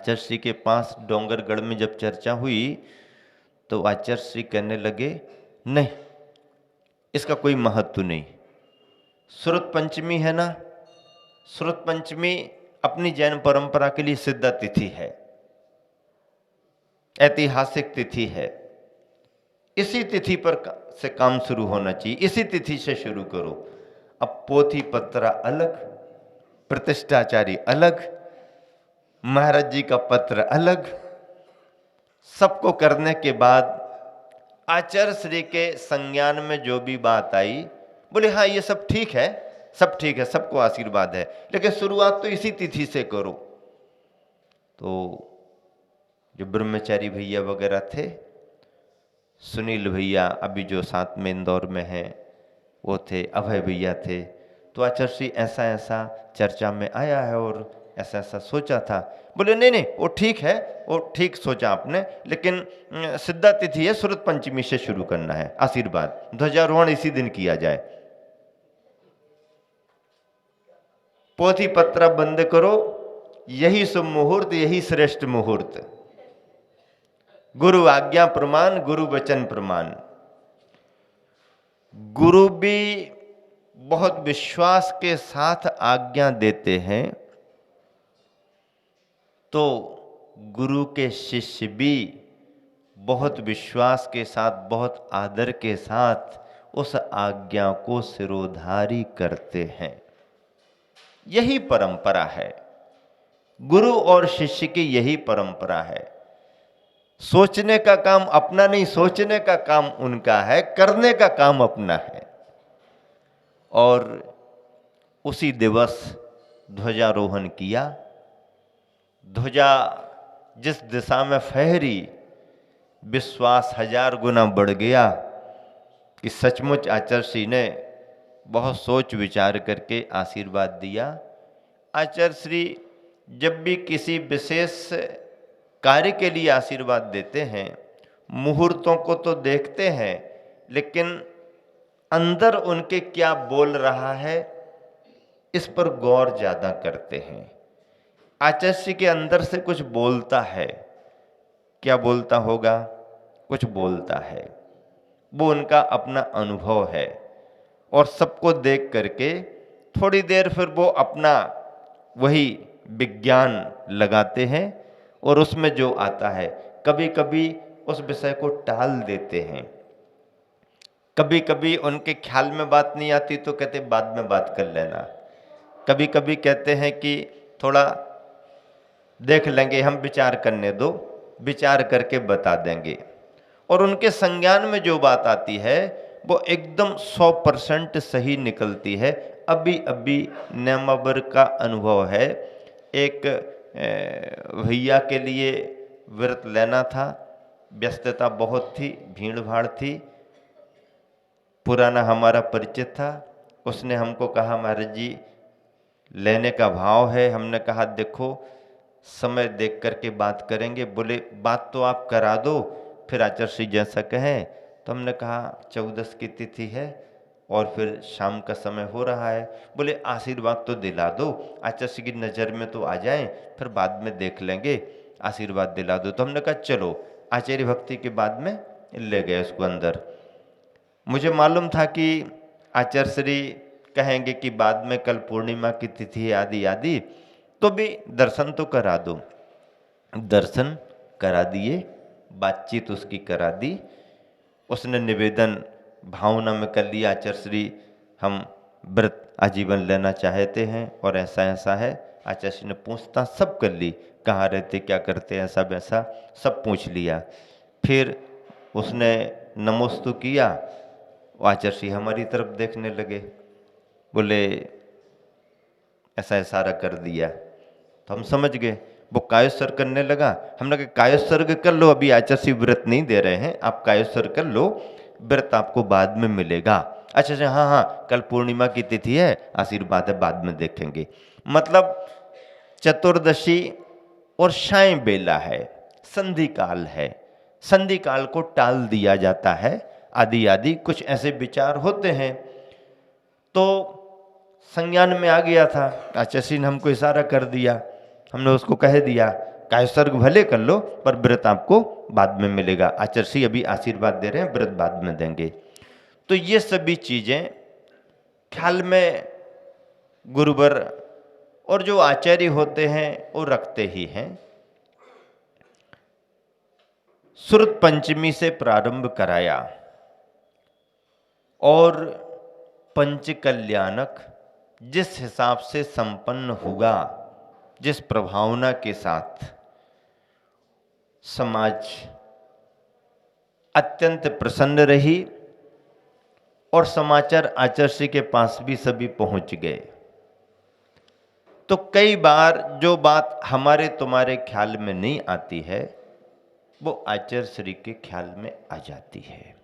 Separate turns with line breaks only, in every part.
आचार्य श्री के पास डोंगरगढ़ में जब चर्चा हुई तो आचार्य श्री कहने लगे नहीं, इसका कोई महत्व नहीं। श्रुत पंचमी है ना, श्रुत पंचमी अपनी जैन परंपरा के लिए सिद्ध तिथि है, ऐतिहासिक तिथि है। इसी तिथि पर से काम शुरू होना चाहिए, इसी तिथि से शुरू करो। अब पोथी पत्रा अलग, प्रतिष्ठाचारी अलग, महाराज जी का पत्र अलग, सबको करने के बाद आचार्य श्री के संज्ञान में जो भी बात आई, बोले हाँ ये सब ठीक है, सब ठीक है, सबको आशीर्वाद है, लेकिन शुरुआत तो इसी तिथि से करो। तो जो ब्रह्मचारी भैया वगैरह थे, सुनील भैया अभी जो साथ में इंदौर में हैं वो थे, अभय भैया थे, तो आचार्य श्री ऐसा ऐसा चर्चा में आया है और ऐसा ऐसा सोचा था। बोले नहीं नहीं वो ठीक है, वो ठीक सोचा आपने, लेकिन सिद्धा तिथि है, श्रुत पंचमी से शुरू करना है, आशीर्वाद ध्वजारोहण इसी दिन किया जाए, पोथी पत्रा बंद करो, यही शुभ मुहूर्त, यही श्रेष्ठ मुहूर्त। गुरु आज्ञा प्रमाण, गुरु वचन प्रमाण। गुरु भी बहुत विश्वास के साथ आज्ञा देते हैं, तो गुरु के शिष्य भी बहुत विश्वास के साथ, बहुत आदर के साथ उस आज्ञा को सिरोधारी करते हैं। यही परंपरा है, गुरु और शिष्य की यही परंपरा है। सोचने का काम अपना नहीं, सोचने का काम उनका है, करने का काम अपना है। और उसी दिवस ध्वजारोहण किया। ध्वजा जिस दिशा में फहरी, विश्वास 1000 गुना बढ़ गया कि सचमुच आचार्य श्री ने बहुत सोच विचार करके आशीर्वाद दिया। आचार्य श्री जब भी किसी विशेष कार्य के लिए आशीर्वाद देते हैं, मुहूर्तों को तो देखते हैं, लेकिन अंदर उनके क्या बोल रहा है इस पर गौर ज्यादा करते हैं। आचार्य श्री के अंदर से कुछ बोलता है, क्या बोलता होगा, कुछ बोलता है, वो उनका अपना अनुभव है। और सबको देख करके थोड़ी देर फिर वो अपना वही विज्ञान लगाते हैं और उसमें जो आता है, कभी कभी उस विषय को टाल देते हैं, कभी कभी उनके ख्याल में बात नहीं आती तो कहते बाद में बात कर लेना, कभी कभी कहते हैं कि थोड़ा देख लेंगे, हम विचार करने दो, विचार करके बता देंगे। और उनके संज्ञान में जो बात आती है वो एकदम 100% सही निकलती है। अभी अभी नेमावर का अनुभव है, एक भैया के लिए व्रत लेना था, व्यस्तता बहुत थी, भीड़ भाड़ थी, पुराना हमारा परिचित था, उसने हमको कहा महाराज जी लेने का भाव है। हमने कहा देखो समय देख करके बात करेंगे। बोले बात तो आप करा दो, फिर आचार्य श्री जैसा कहें। तो हमने कहा 14 की तिथि है और फिर शाम का समय हो रहा है, बोले आशीर्वाद तो दिला दो, आचार्य श्री की नज़र में तो आ जाएं, फिर बाद में देख लेंगे, आशीर्वाद दिला दो। तो हमने कहा चलो, आचार्य भक्ति के बाद में ले गए उसको अंदर। मुझे मालूम था कि आचार्य श्री कहेंगे कि बाद में कल पूर्णिमा की तिथि है आदि आदि, तो भी दर्शन तो करा दो। दर्शन करा दिए, बातचीत उसकी करा दी, उसने निवेदन भावना में कर लिया, आचार्य श्री हम व्रत आजीवन लेना चाहते हैं और ऐसा ऐसा है। आचार्य श्री ने पूछताछ सब कर ली, कहाँ रहते, क्या करते, ऐसा वैसा सब पूछ लिया। फिर उसने नमोस्तु किया, आचार्य श्री हमारी तरफ देखने लगे, बोले ऐसा इशारा कर दिया। तो हम समझ गए वो कायोत्सर्ग करने लगा। हमने कहा कायोत्सर्ग कर लो, अभी आचार्य श्री व्रत नहीं दे रहे हैं, आप कायोत्सर्ग कर लो, व्रत आपको बाद में मिलेगा। अच्छा अच्छा, हाँ हाँ कल पूर्णिमा की तिथि है, आशीर्वाद है, बाद में देखेंगे। मतलब चतुर्दशी और साय बेला है, संधि काल है, संधि काल को टाल दिया जाता है, आदि आदि कुछ ऐसे विचार होते हैं। तो संज्ञान में आ गया था, आचार्य श्री ने हमको इशारा कर दिया, हमने उसको कह दिया कायसर्ग भले कर लो पर व्रत आपको बाद में मिलेगा। आचर्षी अभी आशीर्वाद दे रहे हैं, व्रत बाद में देंगे। तो ये सभी चीजें ख्याल में गुरुवर और जो आचार्य होते हैं वो रखते ही हैं। श्रुत पंचमी से प्रारंभ कराया और पंच कल्याणक जिस हिसाब से संपन्न हुआ, जिस प्रभावना के साथ समाज अत्यंत प्रसन्न रही और समाचार आचार्य के पास भी सभी पहुंच गए। तो कई बार जो बात हमारे तुम्हारे ख्याल में नहीं आती है वो आचार्य श्री के ख्याल में आ जाती है,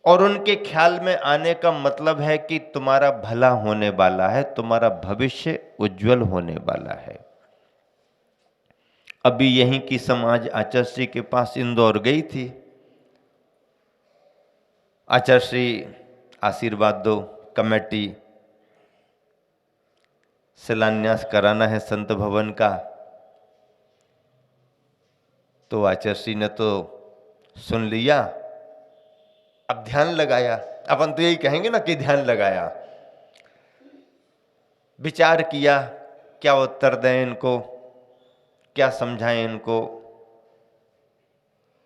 और उनके ख्याल में आने का मतलब है कि तुम्हारा भला होने वाला है, तुम्हारा भविष्य उज्जवल होने वाला है। अभी यहीं की समाज आचार्य श्री के पास इंदौर गई थी। आचार्य श्री आशीर्वाद दो, कमेटी शिलान्यास कराना है संत भवन का। तो आचार्य श्री ने तो सुन लिया, अब ध्यान लगाया। अपन तो यही कहेंगे ना कि ध्यान लगाया, विचार किया क्या उत्तर दें इनको, क्या समझाएं इनको।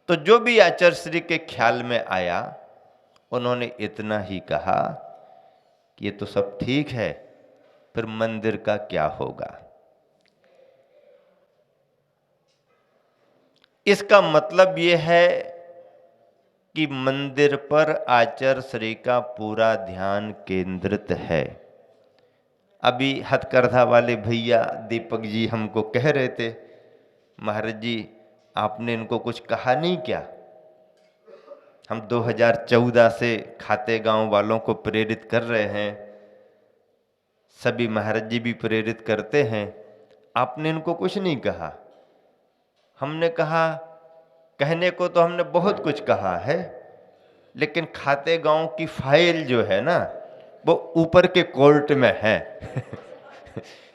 तो जो भी आचार्य श्री के ख्याल में आया उन्होंने इतना ही कहा कि ये तो सब ठीक है, फिर मंदिर का क्या होगा। इसका मतलब यह है कि मंदिर पर आचार्य श्री का पूरा ध्यान केंद्रित है। अभी हथकरघा वाले भैया दीपक जी हमको कह रहे थे, महाराज जी आपने इनको कुछ कहा नहीं क्या? हम 2014 से खाते गांव वालों को प्रेरित कर रहे हैं, सभी महाराज जी भी प्रेरित करते हैं, आपने इनको कुछ नहीं कहा। हमने कहा कहने को तो हमने बहुत कुछ कहा है, लेकिन खाते गांव की फाइल जो है ना वो ऊपर के कोर्ट में है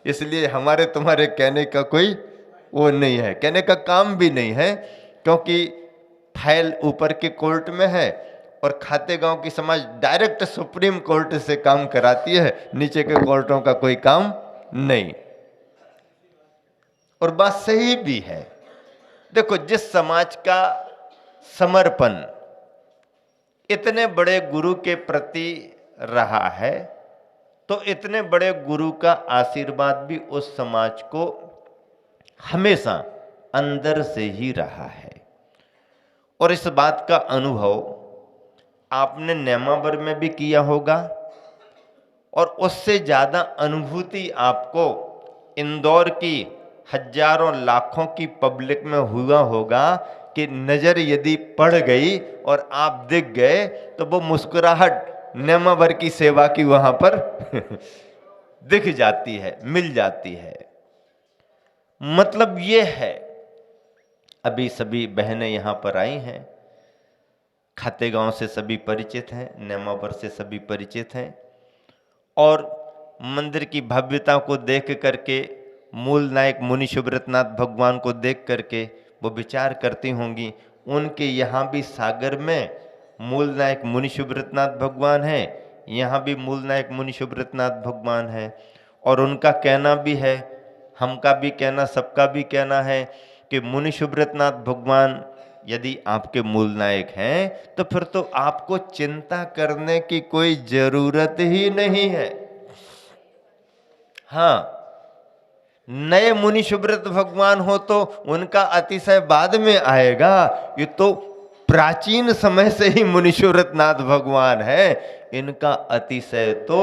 इसलिए हमारे तुम्हारे कहने का कोई वो नहीं है, कहने का काम भी नहीं है, क्योंकि फाइल ऊपर के कोर्ट में है और खाते गांव की समाज डायरेक्ट सुप्रीम कोर्ट से काम कराती है, नीचे के कोर्टों का कोई काम नहीं। और बात सही भी है। देखो, जिस समाज का समर्पण इतने बड़े गुरु के प्रति रहा है, तो इतने बड़े गुरु का आशीर्वाद भी उस समाज को हमेशा अंदर से ही रहा है। और इस बात का अनुभव आपने नेमावर में भी किया होगा, और उससे ज्यादा अनुभूति आपको इंदौर की हजारों लाखों की पब्लिक में हुआ होगा कि नजर यदि पड़ गई और आप दिख गए तो वो मुस्कुराहट नेमावर की सेवा की वहां पर दिख जाती है, मिल जाती है। मतलब ये है, अभी सभी बहनें यहां पर आई हैं, खाते गांव से सभी परिचित हैं, नेमावर से सभी परिचित हैं, और मंदिर की भव्यता को देख करके, मूल नायक मुनि सुब्रतनाथ भगवान को देख करके वो विचार करती होंगी उनके यहाँ भी सागर में मूल नायक मुनि सुब्रतनाथ भगवान है, यहाँ भी मूल नायक मुनि सुब्रतनाथ भगवान है। और उनका कहना भी है, हमका भी कहना, सबका भी कहना है कि मुनि सुब्रतनाथ भगवान यदि आपके मूल नायक हैं तो फिर तो आपको चिंता करने की कोई जरूरत ही नहीं है। हाँ, नए मुनि सुब्रत भगवान हो तो उनका अतिशय बाद में आएगा, ये तो प्राचीन समय से ही मुनि सुब्रतनाथ भगवान है। इनका अतिशय तो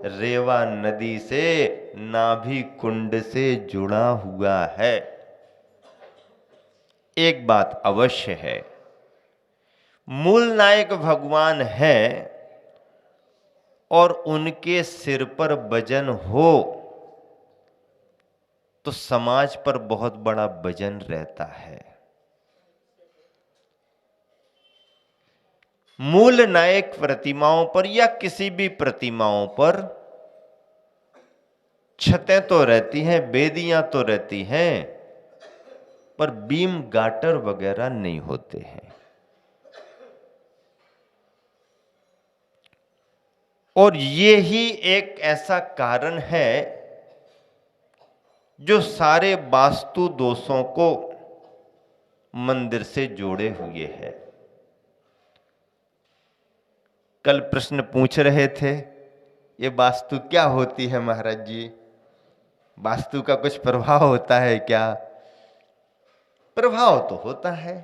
रेवा नदी से, नाभि कुंड से जुड़ा हुआ है। एक बात अवश्य है, मूल नायक भगवान है और उनके सिर पर वजन हो तो समाज पर बहुत बड़ा वजन रहता है। मूल नायक प्रतिमाओं पर या किसी भी प्रतिमाओं पर छतें तो रहती हैं, बेदियां तो रहती हैं, पर बीम गाटर वगैरह नहीं होते हैं। और ये ही एक ऐसा कारण है जो सारे वास्तु दोषों को मंदिर से जोड़े हुए है। कल प्रश्न पूछ रहे थे, ये वास्तु क्या होती है महाराज जी? वास्तु का कुछ प्रभाव होता है क्या? प्रभाव तो होता है,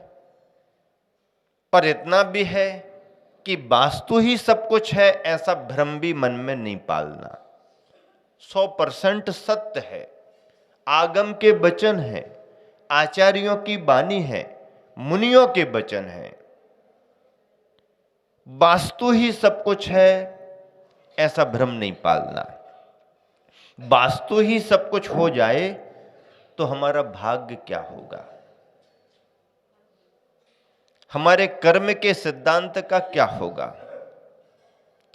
पर इतना भी है कि वास्तु ही सब कुछ है ऐसा भ्रम भी मन में नहीं पालना। 100% सत्य है, आगम के वचन है, आचार्यों की वाणी है, मुनियों के वचन है। वास्तु ही सब कुछ है ऐसा भ्रम नहीं पालना। वास्तु ही सब कुछ हो जाए तो हमारा भाग्य क्या होगा, हमारे कर्म के सिद्धांत का क्या होगा?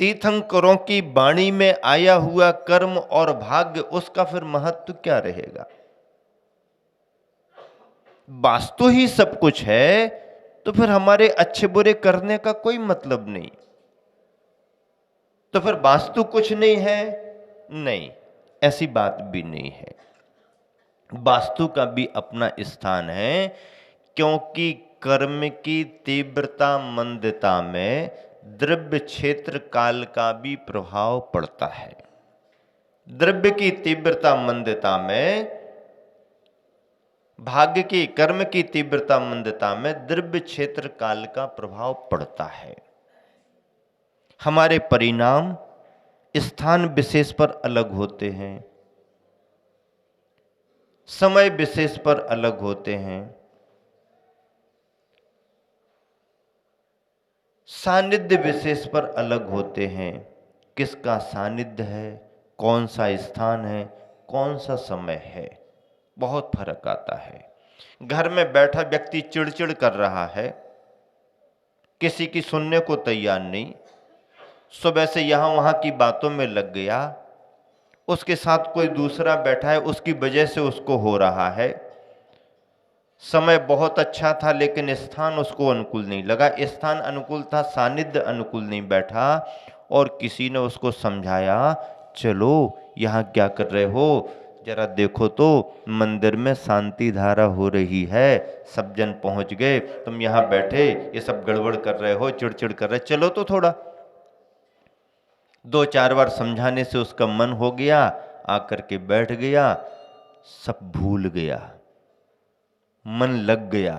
तीर्थंकरों की वाणी में आया हुआ कर्म और भाग्य, उसका फिर महत्व क्या रहेगा? वास्तु ही सब कुछ है तो फिर हमारे अच्छे बुरे करने का कोई मतलब नहीं। तो फिर वास्तु कुछ नहीं है? नहीं, ऐसी बात भी नहीं है। वास्तु का भी अपना स्थान है, क्योंकि कर्म की तीव्रता मंदता में द्रव्य क्षेत्र काल का भी प्रभाव पड़ता है। द्रव्य की तीव्रता मंदता में, भाग्य की, कर्म की तीव्रता मंदता में द्रव्य क्षेत्र काल का प्रभाव पड़ता है। हमारे परिणाम स्थान विशेष पर अलग होते हैं, समय विशेष पर अलग होते हैं, सानिध्य विशेष पर अलग होते हैं। किसका सानिध्य है, कौन सा स्थान है, कौन सा समय है, बहुत फर्क आता है। घर में बैठा व्यक्ति चिड़चिड़ कर रहा है, किसी की सुनने को तैयार नहीं, सुबह से यहां वहां की बातों में लग गया, उसके साथ कोई दूसरा बैठा है, उसकी वजह से उसको हो रहा है। समय बहुत अच्छा था लेकिन स्थान उसको अनुकूल नहीं लगा, स्थान अनुकूल था, सानिध्य अनुकूल नहीं बैठा, और किसी ने उसको समझाया, चलो यहाँ क्या कर रहे हो, जरा देखो तो मंदिर में शांति धारा हो रही है, सब जन पहुंच गए, तुम यहाँ बैठे ये सब गड़बड़ कर रहे हो, चिड़चिड़ कर रहे, चलो तो थोड़ा। 2-4 बार समझाने से उसका मन हो गया, आकर के बैठ गया, सब भूल गया, मन लग गया।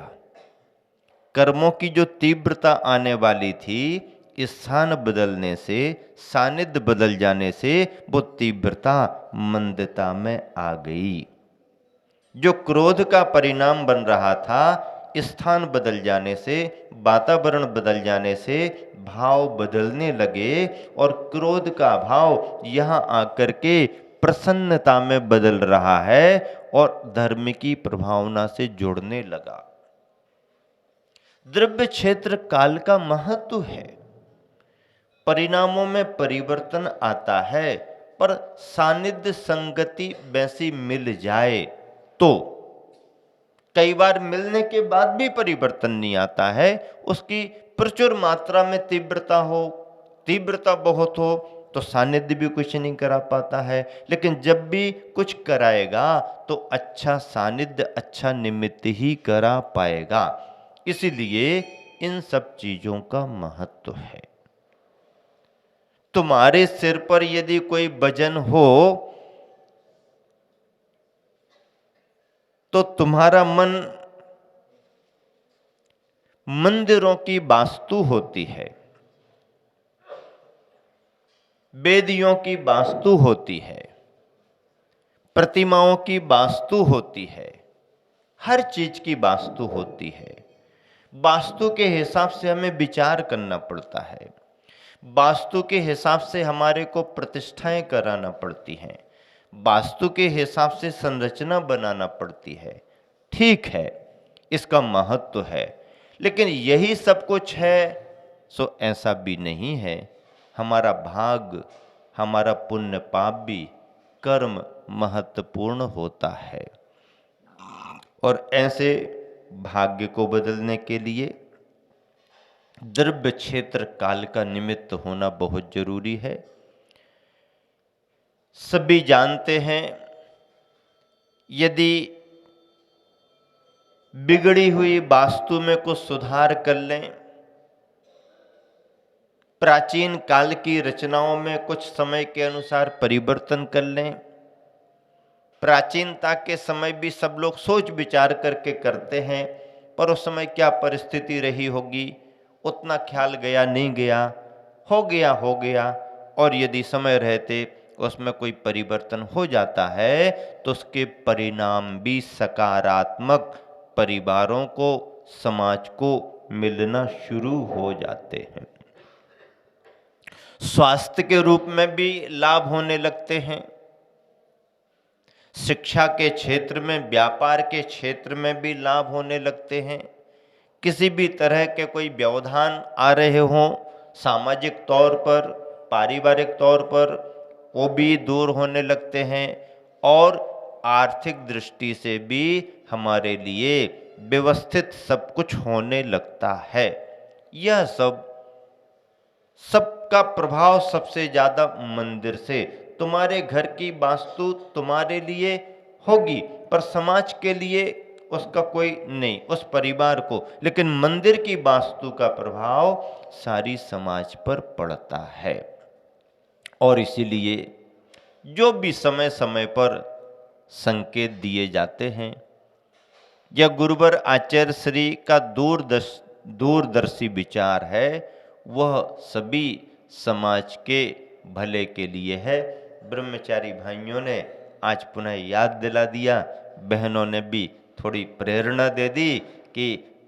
कर्मों की जो तीव्रता आने वाली थी, स्थान बदलने से, सानिध्य बदल जाने से वो तीव्रता मंदता में आ गई। जो क्रोध का परिणाम बन रहा था, स्थान बदल जाने से, वातावरण बदल जाने से भाव बदलने लगे, और क्रोध का भाव यहां आकर के प्रसन्नता में बदल रहा है और धर्म की प्रभावना से जुड़ने लगा। द्रव्य क्षेत्र काल का महत्व है, परिणामों में परिवर्तन आता है, पर सानिध्य संगति वैसी मिल जाए तो, कई बार मिलने के बाद भी परिवर्तन नहीं आता है, उसकी प्रचुर मात्रा में तीव्रता हो, तीव्रता बहुत हो तो सानिध्य भी कुछ नहीं करा पाता है, लेकिन जब भी कुछ कराएगा तो अच्छा सानिध्य, अच्छा निमित्त ही करा पाएगा। इसीलिए इन सब चीजों का महत्व है। तुम्हारे सिर पर यदि कोई वजन हो तो तुम्हारा मन, मंदिरों की वास्तु होती है, वेदियों की वास्तु होती है, प्रतिमाओं की वास्तु होती है, हर चीज की वास्तु होती है। वास्तु के हिसाब से हमें विचार करना पड़ता है, वास्तु के हिसाब से हमारे को प्रतिष्ठाएं कराना पड़ती हैं, वास्तु के हिसाब से संरचना बनाना पड़ती है। ठीक है, इसका महत्व है, लेकिन यही सब कुछ है सो ऐसा भी नहीं है। हमारा भाग, हमारा पुण्य पाप भी, कर्म महत्वपूर्ण होता है। और ऐसे भाग्य को बदलने के लिए द्रव्य क्षेत्र काल का निमित्त होना बहुत जरूरी है। सभी जानते हैं, यदि बिगड़ी हुई वास्तु में कुछ सुधार कर लें, प्राचीन काल की रचनाओं में कुछ समय के अनुसार परिवर्तन कर लें। प्राचीनता के समय भी सब लोग सोच विचार करके करते हैं, पर उस समय क्या परिस्थिति रही होगी उतना ख्याल गया नहीं गया, हो गया हो गया। और यदि समय रहते उसमें कोई परिवर्तन हो जाता है तो उसके परिणाम भी सकारात्मक परिवारों को, समाज को मिलना शुरू हो जाते हैं। स्वास्थ्य के रूप में भी लाभ होने लगते हैं। शिक्षा के क्षेत्र में, व्यापार के क्षेत्र में भी लाभ होने लगते हैं। किसी भी तरह के कोई व्यवधान आ रहे हों सामाजिक तौर पर, पारिवारिक तौर पर, वो भी दूर होने लगते हैं। और आर्थिक दृष्टि से भी हमारे लिए व्यवस्थित सब कुछ होने लगता है। यह सबका प्रभाव सबसे ज्यादा मंदिर से। तुम्हारे घर की वास्तु तुम्हारे लिए होगी, पर समाज के लिए उसका कोई नहीं, उस परिवार को। लेकिन मंदिर की वास्तु का प्रभाव सारी समाज पर पड़ता है। और इसीलिए जो भी समय समय पर संकेत दिए जाते हैं, यह गुरुवर आचार्य श्री का दूरदर्शी विचार है, वह सभी समाज के भले के लिए है। ब्रह्मचारी भाइयों ने आज पुनः याद दिला दिया, बहनों ने भी थोड़ी प्रेरणा दे दी कि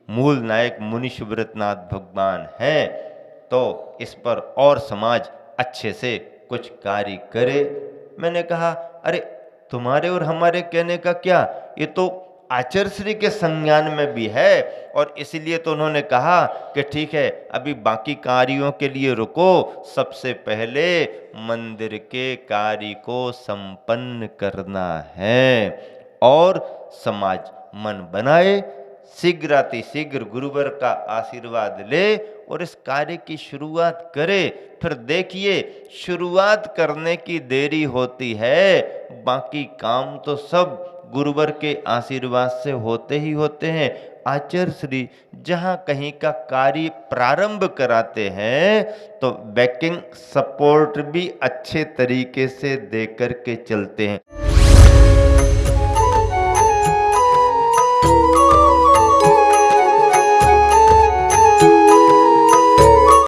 मूल नायक मुनि सुव्रतनाथ भगवान हैं, तो इस पर और समाज अच्छे से कुछ कार्य करे। मैंने कहा, अरे तुम्हारे और हमारे कहने का क्या, ये तो आचार्य श्री के संज्ञान में भी है। और इसलिए तो उन्होंने कहा कि ठीक है, अभी बाकी कार्यों के लिए रुको, सबसे पहले मंदिर के कार्य को संपन्न करना है। और समाज मन बनाए, शीघ्रातिशीघ्र गुरुवर का आशीर्वाद ले और इस कार्य की शुरुआत करे। फिर देखिए, शुरुआत करने की देरी होती है, बाकी काम तो सब गुरुवर के आशीर्वाद से होते ही होते हैं। आचार्य श्री जहाँ कहीं का कार्य प्रारंभ कराते हैं तो बैकिंग सपोर्ट भी अच्छे तरीके से दे करके चलते हैं।